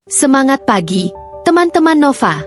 Semangat pagi, teman-teman Nova.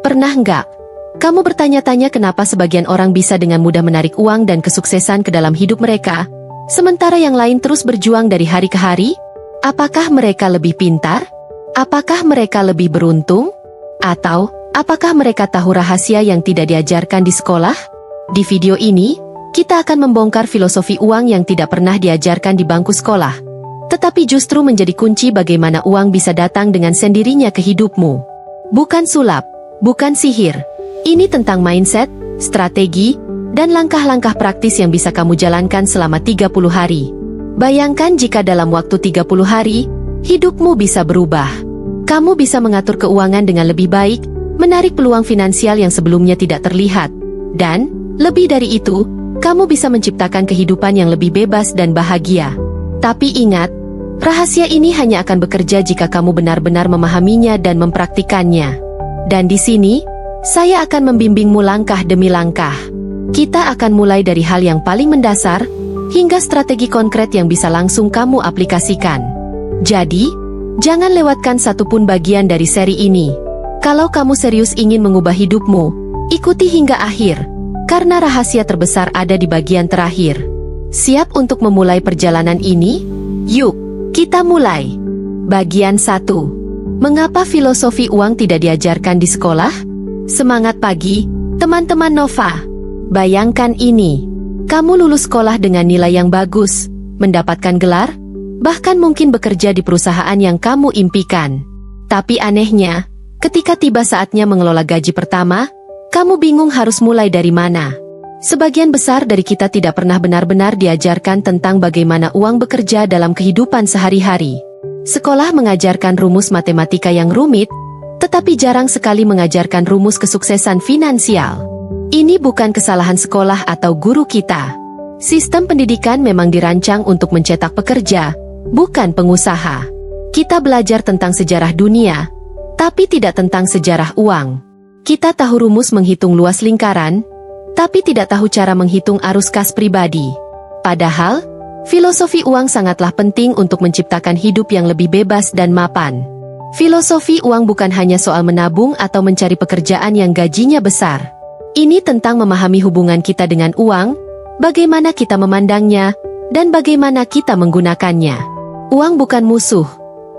Pernah nggak kamu bertanya-tanya kenapa sebagian orang bisa dengan mudah menarik uang dan kesuksesan ke dalam hidup mereka, sementara yang lain terus berjuang dari hari ke hari? Apakah mereka lebih pintar? Apakah mereka lebih beruntung? Atau, apakah mereka tahu rahasia yang tidak diajarkan di sekolah? Di video ini, kita akan membongkar filosofi uang yang tidak pernah diajarkan di bangku sekolah, tetapi justru menjadi kunci bagaimana uang bisa datang dengan sendirinya ke hidupmu. Bukan sulap, bukan sihir. Ini tentang mindset, strategi, dan langkah-langkah praktis yang bisa kamu jalankan selama 30 hari. Bayangkan jika dalam waktu 30 hari, hidupmu bisa berubah. Kamu bisa mengatur keuangan dengan lebih baik, menarik peluang finansial yang sebelumnya tidak terlihat, dan, lebih dari itu, kamu bisa menciptakan kehidupan yang lebih bebas dan bahagia. Tapi ingat, rahasia ini hanya akan bekerja jika kamu benar-benar memahaminya dan mempraktikannya. Dan di sini, saya akan membimbingmu langkah demi langkah. Kita akan mulai dari hal yang paling mendasar, hingga strategi konkret yang bisa langsung kamu aplikasikan. Jadi, jangan lewatkan satupun bagian dari seri ini. Kalau kamu serius ingin mengubah hidupmu, ikuti hingga akhir, karena rahasia terbesar ada di bagian terakhir. Siap untuk memulai perjalanan ini? Yuk, kita mulai. Bagian 1. Mengapa filosofi uang tidak diajarkan di sekolah? Semangat pagi, teman-teman Nova. Bayangkan ini. Kamu lulus sekolah dengan nilai yang bagus, mendapatkan gelar, bahkan mungkin bekerja di perusahaan yang kamu impikan. Tapi anehnya, ketika tiba saatnya mengelola gaji pertama, kamu bingung harus mulai dari mana. Sebagian besar dari kita tidak pernah benar-benar diajarkan tentang bagaimana uang bekerja dalam kehidupan sehari-hari. Sekolah mengajarkan rumus matematika yang rumit, tetapi jarang sekali mengajarkan rumus kesuksesan finansial. Ini bukan kesalahan sekolah atau guru kita. Sistem pendidikan memang dirancang untuk mencetak pekerja, bukan pengusaha. Kita belajar tentang sejarah dunia, tapi tidak tentang sejarah uang. Kita tahu rumus menghitung luas lingkaran, tapi tidak tahu cara menghitung arus kas pribadi. Padahal, filosofi uang sangatlah penting untuk menciptakan hidup yang lebih bebas dan mapan. Filosofi uang bukan hanya soal menabung atau mencari pekerjaan yang gajinya besar. Ini tentang memahami hubungan kita dengan uang, bagaimana kita memandangnya, dan bagaimana kita menggunakannya. Uang bukan musuh,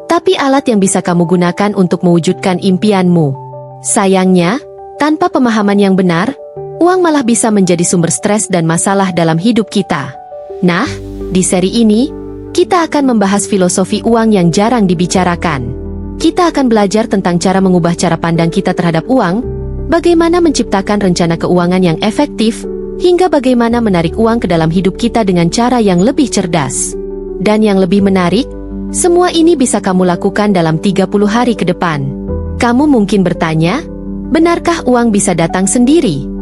tapi alat yang bisa kamu gunakan untuk mewujudkan impianmu. Sayangnya, tanpa pemahaman yang benar, uang malah bisa menjadi sumber stres dan masalah dalam hidup kita. Nah, di seri ini, kita akan membahas filosofi uang yang jarang dibicarakan. Kita akan belajar tentang cara mengubah cara pandang kita terhadap uang, bagaimana menciptakan rencana keuangan yang efektif, hingga bagaimana menarik uang ke dalam hidup kita dengan cara yang lebih cerdas. Dan yang lebih menarik, semua ini bisa kamu lakukan dalam 30 hari ke depan. Kamu mungkin bertanya, benarkah uang bisa datang sendiri?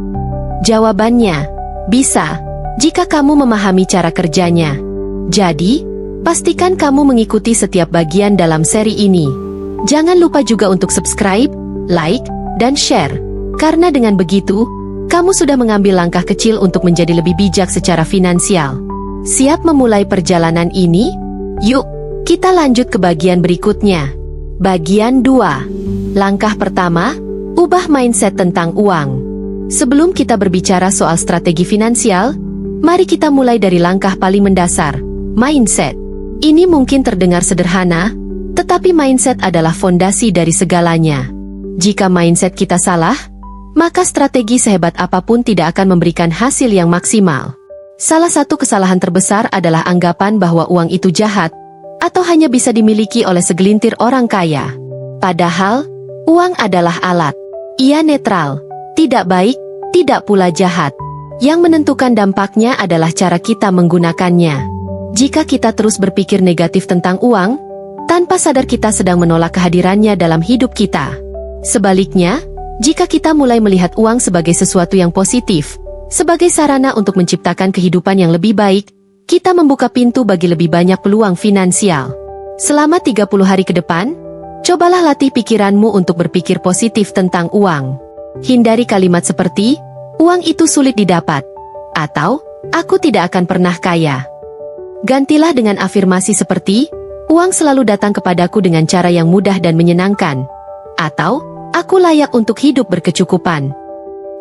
Jawabannya, bisa, jika kamu memahami cara kerjanya. Jadi, pastikan kamu mengikuti setiap bagian dalam seri ini. Jangan lupa juga untuk subscribe, like, dan share, karena dengan begitu, kamu sudah mengambil langkah kecil untuk menjadi lebih bijak secara finansial. Siap memulai perjalanan ini? Yuk, kita lanjut ke bagian berikutnya. Bagian 2. Langkah pertama, ubah mindset tentang uang. Sebelum kita berbicara soal strategi finansial, mari kita mulai dari langkah paling mendasar, mindset. Ini mungkin terdengar sederhana, tetapi mindset adalah fondasi dari segalanya. Jika mindset kita salah, maka strategi sehebat apapun tidak akan memberikan hasil yang maksimal. Salah satu kesalahan terbesar adalah anggapan bahwa uang itu jahat, atau hanya bisa dimiliki oleh segelintir orang kaya. Padahal, uang adalah alat. Ia netral, tidak baik, tidak pula jahat. Yang menentukan dampaknya adalah cara kita menggunakannya. Jika kita terus berpikir negatif tentang uang, tanpa sadar kita sedang menolak kehadirannya dalam hidup kita. Sebaliknya, jika kita mulai melihat uang sebagai sesuatu yang positif, sebagai sarana untuk menciptakan kehidupan yang lebih baik, kita membuka pintu bagi lebih banyak peluang finansial. Selama 30 hari ke depan, cobalah latih pikiranmu untuk berpikir positif tentang uang. Hindari kalimat seperti, uang itu sulit didapat, atau, aku tidak akan pernah kaya. Gantilah dengan afirmasi seperti, Uang selalu datang kepadaku dengan cara yang mudah dan menyenangkan. Atau, aku layak untuk hidup berkecukupan.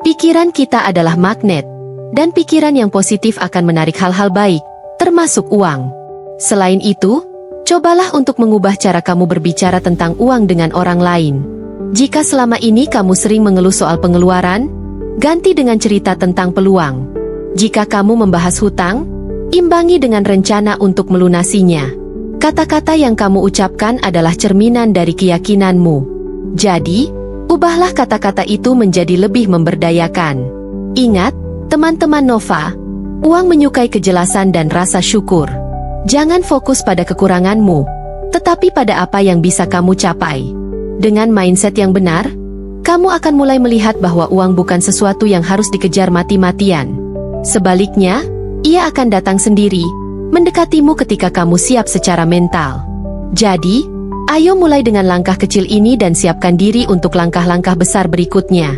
Pikiran kita adalah magnet, dan pikiran yang positif akan menarik hal-hal baik, termasuk uang. Selain itu, cobalah untuk mengubah cara kamu berbicara tentang uang dengan orang lain. Jika selama ini kamu sering mengeluh soal pengeluaran, ganti dengan cerita tentang peluang. Jika kamu membahas hutang, imbangi dengan rencana untuk melunasinya. Kata-kata yang kamu ucapkan adalah cerminan dari keyakinanmu. Jadi, ubahlah kata-kata itu menjadi lebih memberdayakan. Ingat, teman-teman Nova, uang menyukai kejelasan dan rasa syukur. Jangan fokus pada kekuranganmu, tetapi pada apa yang bisa kamu capai. Dengan mindset yang benar, kamu akan mulai melihat bahwa uang bukan sesuatu yang harus dikejar mati-matian. Sebaliknya, ia akan datang sendiri, mendekatimu ketika kamu siap secara mental. Jadi, ayo mulai dengan langkah kecil ini dan siapkan diri untuk langkah-langkah besar berikutnya.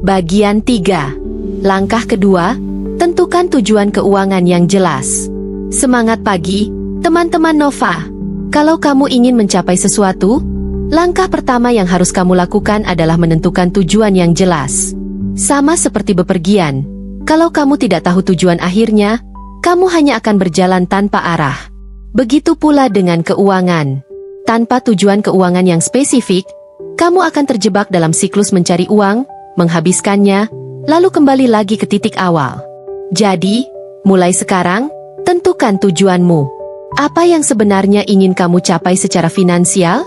Bagian 3. Langkah kedua, tentukan tujuan keuangan yang jelas. Semangat pagi, teman-teman Nova. Kalau kamu ingin mencapai sesuatu, langkah pertama yang harus kamu lakukan adalah menentukan tujuan yang jelas. Sama seperti bepergian, kalau kamu tidak tahu tujuan akhirnya, kamu hanya akan berjalan tanpa arah. Begitu pula dengan keuangan. Tanpa tujuan keuangan yang spesifik, kamu akan terjebak dalam siklus mencari uang, menghabiskannya, lalu kembali lagi ke titik awal. Jadi, mulai sekarang, tentukan tujuanmu. Apa yang sebenarnya ingin kamu capai secara finansial?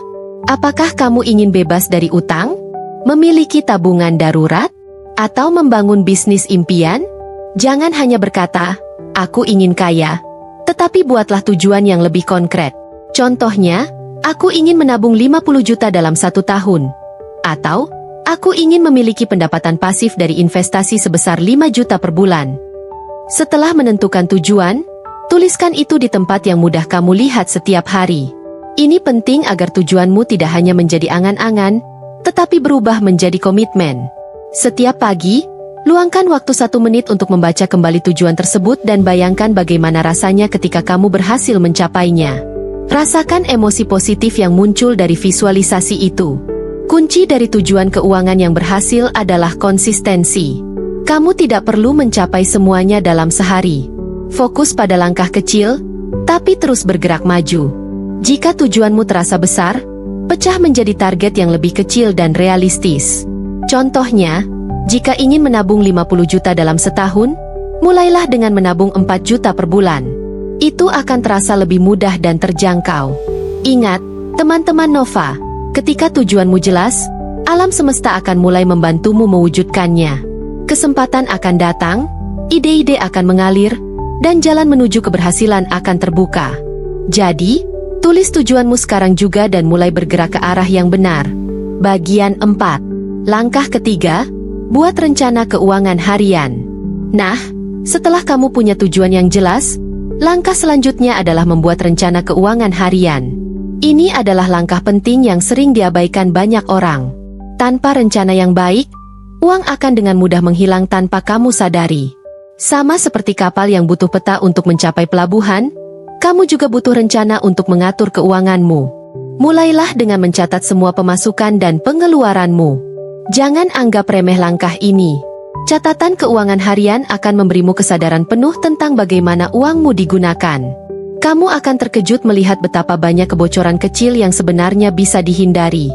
Apakah kamu ingin bebas dari utang? Memiliki tabungan darurat? Atau membangun bisnis impian? Jangan hanya berkata, "Aku ingin kaya," tetapi buatlah tujuan yang lebih konkret. Contohnya, aku ingin menabung 50 juta dalam 1 tahun. Atau, aku ingin memiliki pendapatan pasif dari investasi sebesar 5 juta per bulan. Setelah menentukan tujuan, tuliskan itu di tempat yang mudah kamu lihat setiap hari. Ini penting agar tujuanmu tidak hanya menjadi angan-angan, tetapi berubah menjadi komitmen. Setiap pagi, luangkan waktu 1 menit untuk membaca kembali tujuan tersebut dan bayangkan bagaimana rasanya ketika kamu berhasil mencapainya. Rasakan emosi positif yang muncul dari visualisasi itu. Kunci dari tujuan keuangan yang berhasil adalah konsistensi. Kamu tidak perlu mencapai semuanya dalam sehari. Fokus pada langkah kecil, tapi terus bergerak maju. Jika tujuanmu terasa besar, pecah menjadi target yang lebih kecil dan realistis. Contohnya, jika ingin menabung 50 juta dalam setahun, mulailah dengan menabung 4 juta per bulan. Itu akan terasa lebih mudah dan terjangkau. Ingat, teman-teman Nova, ketika tujuanmu jelas, alam semesta akan mulai membantumu mewujudkannya. Kesempatan akan datang, ide-ide akan mengalir, dan jalan menuju keberhasilan akan terbuka. Jadi, tulis tujuanmu sekarang juga dan mulai bergerak ke arah yang benar. Bagian 4. Langkah ketiga, buat rencana keuangan harian. Nah, setelah kamu punya tujuan yang jelas, langkah selanjutnya adalah membuat rencana keuangan harian. Ini adalah langkah penting yang sering diabaikan banyak orang. Tanpa rencana yang baik, uang akan dengan mudah menghilang tanpa kamu sadari. Sama seperti kapal yang butuh peta untuk mencapai pelabuhan, kamu juga butuh rencana untuk mengatur keuanganmu. Mulailah dengan mencatat semua pemasukan dan pengeluaranmu. Jangan anggap remeh langkah ini. Catatan keuangan harian akan memberimu kesadaran penuh tentang bagaimana uangmu digunakan. Kamu akan terkejut melihat betapa banyak kebocoran kecil yang sebenarnya bisa dihindari.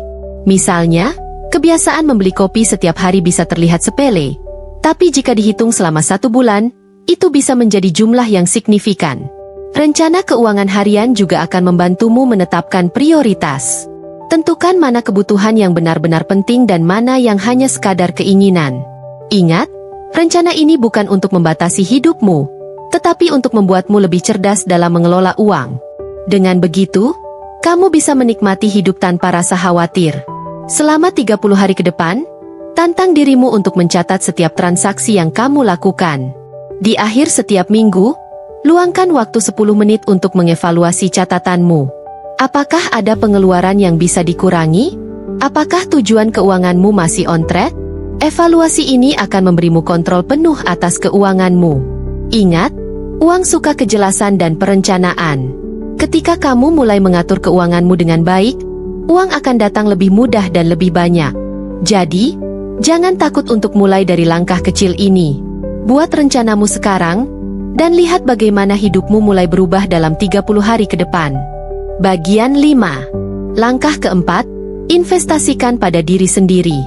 Misalnya, kebiasaan membeli kopi setiap hari bisa terlihat sepele, tapi jika dihitung selama 1 bulan, itu bisa menjadi jumlah yang signifikan. Rencana keuangan harian juga akan membantumu menetapkan prioritas. Tentukan mana kebutuhan yang benar-benar penting dan mana yang hanya sekadar keinginan. Ingat, rencana ini bukan untuk membatasi hidupmu, tetapi untuk membuatmu lebih cerdas dalam mengelola uang. Dengan begitu, kamu bisa menikmati hidup tanpa rasa khawatir. Selama 30 hari ke depan, tantang dirimu untuk mencatat setiap transaksi yang kamu lakukan. Di akhir setiap minggu, luangkan waktu 10 menit untuk mengevaluasi catatanmu. Apakah ada pengeluaran yang bisa dikurangi? Apakah tujuan keuanganmu masih on track? Evaluasi ini akan memberimu kontrol penuh atas keuanganmu. Ingat, uang suka kejelasan dan perencanaan. Ketika kamu mulai mengatur keuanganmu dengan baik, uang akan datang lebih mudah dan lebih banyak. Jadi, jangan takut untuk mulai dari langkah kecil ini. Buat rencanamu sekarang, dan lihat bagaimana hidupmu mulai berubah dalam 30 hari ke depan. Bagian 5. Langkah keempat, investasikan pada diri sendiri.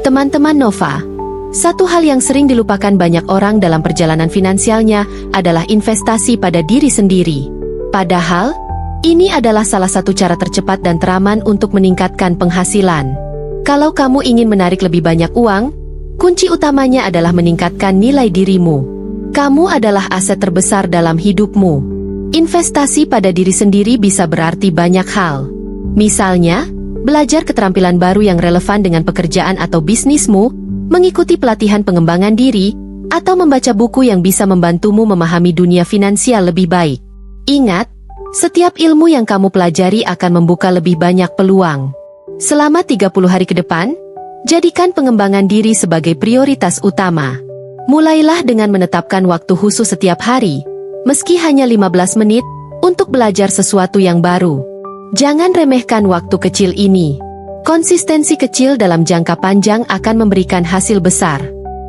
Teman-teman Nova, satu hal yang sering dilupakan banyak orang dalam perjalanan finansialnya adalah investasi pada diri sendiri. Padahal, ini adalah salah satu cara tercepat dan teraman untuk meningkatkan penghasilan. Kalau kamu ingin menarik lebih banyak uang, kunci utamanya adalah meningkatkan nilai dirimu. Kamu adalah aset terbesar dalam hidupmu. Investasi pada diri sendiri bisa berarti banyak hal. Misalnya, belajar keterampilan baru yang relevan dengan pekerjaan atau bisnismu, mengikuti pelatihan pengembangan diri, atau membaca buku yang bisa membantumu memahami dunia finansial lebih baik. Ingat, setiap ilmu yang kamu pelajari akan membuka lebih banyak peluang. Selama 30 hari ke depan, jadikan pengembangan diri sebagai prioritas utama. Mulailah dengan menetapkan waktu khusus setiap hari, meski hanya 15 menit, untuk belajar sesuatu yang baru. Jangan remehkan waktu kecil ini. Konsistensi kecil dalam jangka panjang akan memberikan hasil besar.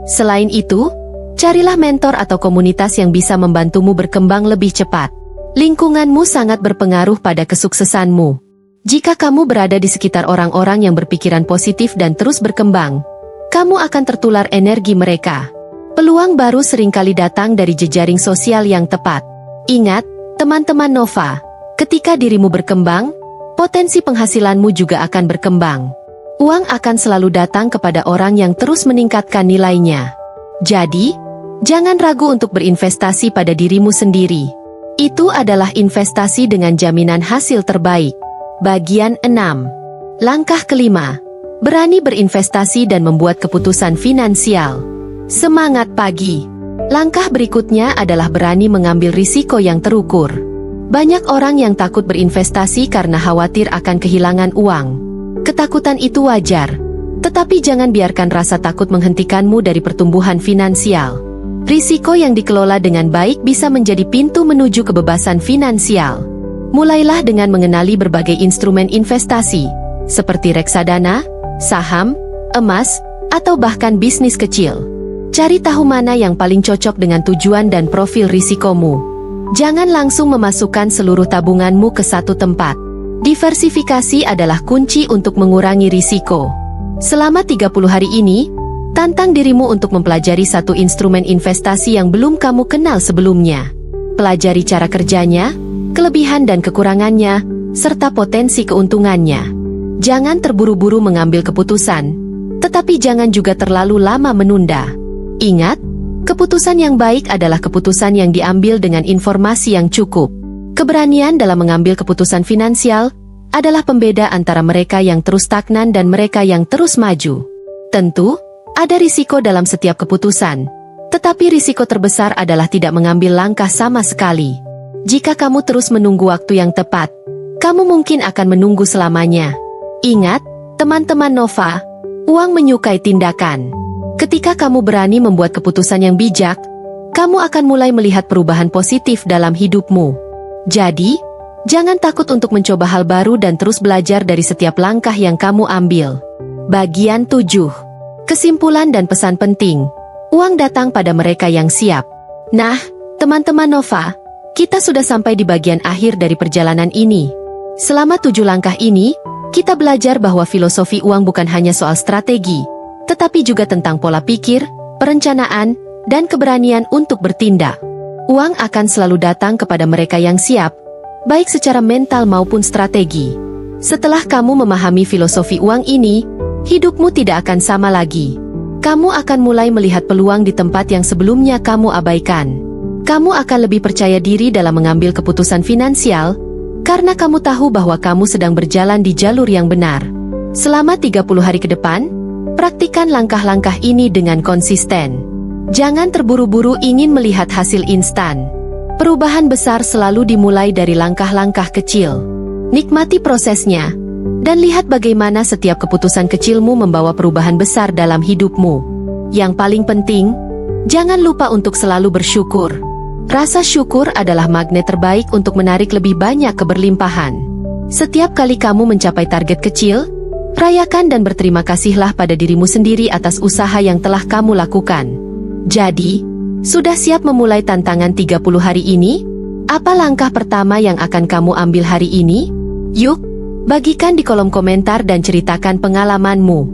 Selain itu, carilah mentor atau komunitas yang bisa membantumu berkembang lebih cepat. Lingkunganmu sangat berpengaruh pada kesuksesanmu. Jika kamu berada di sekitar orang-orang yang berpikiran positif dan terus berkembang, kamu akan tertular energi mereka. Peluang baru seringkali datang dari jejaring sosial yang tepat. Ingat, teman-teman Nova, ketika dirimu berkembang, potensi penghasilanmu juga akan berkembang. Uang akan selalu datang kepada orang yang terus meningkatkan nilainya. Jadi, jangan ragu untuk berinvestasi pada dirimu sendiri. Itu adalah investasi dengan jaminan hasil terbaik. Bagian 6. Langkah kelima. Berani berinvestasi dan membuat keputusan finansial. Semangat pagi. Langkah berikutnya adalah berani mengambil risiko yang terukur. Banyak orang yang takut berinvestasi karena khawatir akan kehilangan uang. Ketakutan itu wajar, tetapi jangan biarkan rasa takut menghentikanmu dari pertumbuhan finansial. Risiko yang dikelola dengan baik bisa menjadi pintu menuju kebebasan finansial. Mulailah dengan mengenali berbagai instrumen investasi, seperti reksadana, saham, emas, atau bahkan bisnis kecil. Cari tahu mana yang paling cocok dengan tujuan dan profil risikomu. Jangan langsung memasukkan seluruh tabunganmu ke satu tempat. Diversifikasi adalah kunci untuk mengurangi risiko. Selama 30 hari ini, tantang dirimu untuk mempelajari satu instrumen investasi yang belum kamu kenal sebelumnya. Pelajari cara kerjanya, kelebihan dan kekurangannya, serta potensi keuntungannya. Jangan terburu-buru mengambil keputusan, tetapi jangan juga terlalu lama menunda. Ingat, keputusan yang baik adalah keputusan yang diambil dengan informasi yang cukup. Keberanian dalam mengambil keputusan finansial adalah pembeda antara mereka yang terus stagnan dan mereka yang terus maju. Tentu, ada risiko dalam setiap keputusan, tetapi risiko terbesar adalah tidak mengambil langkah sama sekali. Jika kamu terus menunggu waktu yang tepat, kamu mungkin akan menunggu selamanya. Ingat, teman-teman Nova, uang menyukai tindakan. Ketika kamu berani membuat keputusan yang bijak, kamu akan mulai melihat perubahan positif dalam hidupmu. Jadi, jangan takut untuk mencoba hal baru dan terus belajar dari setiap langkah yang kamu ambil. Bagian 7. Kesimpulan dan pesan penting. Uang datang pada mereka yang siap. Nah, teman-teman Nova, kita sudah sampai di bagian akhir dari perjalanan ini. Selama 7 langkah ini, kita belajar bahwa filosofi uang bukan hanya soal strategi, tetapi juga tentang pola pikir, perencanaan, dan keberanian untuk bertindak. Uang akan selalu datang kepada mereka yang siap, baik secara mental maupun strategi. Setelah kamu memahami filosofi uang ini, hidupmu tidak akan sama lagi. Kamu akan mulai melihat peluang di tempat yang sebelumnya kamu abaikan. Kamu akan lebih percaya diri dalam mengambil keputusan finansial, karena kamu tahu bahwa kamu sedang berjalan di jalur yang benar. Selama 30 hari ke depan, praktikan langkah-langkah ini dengan konsisten. Jangan terburu-buru ingin melihat hasil instan. Perubahan besar selalu dimulai dari langkah-langkah kecil. Nikmati prosesnya, dan lihat bagaimana setiap keputusan kecilmu membawa perubahan besar dalam hidupmu. Yang paling penting, jangan lupa untuk selalu bersyukur. Rasa syukur adalah magnet terbaik untuk menarik lebih banyak keberlimpahan. Setiap kali kamu mencapai target kecil, rayakan dan berterima kasihlah pada dirimu sendiri atas usaha yang telah kamu lakukan. Jadi, sudah siap memulai tantangan 30 hari ini? Apa langkah pertama yang akan kamu ambil hari ini? Yuk, bagikan di kolom komentar dan ceritakan pengalamanmu.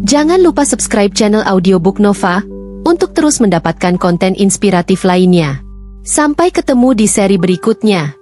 Jangan lupa subscribe channel Audiobook Nova untuk terus mendapatkan konten inspiratif lainnya. Sampai ketemu di seri berikutnya.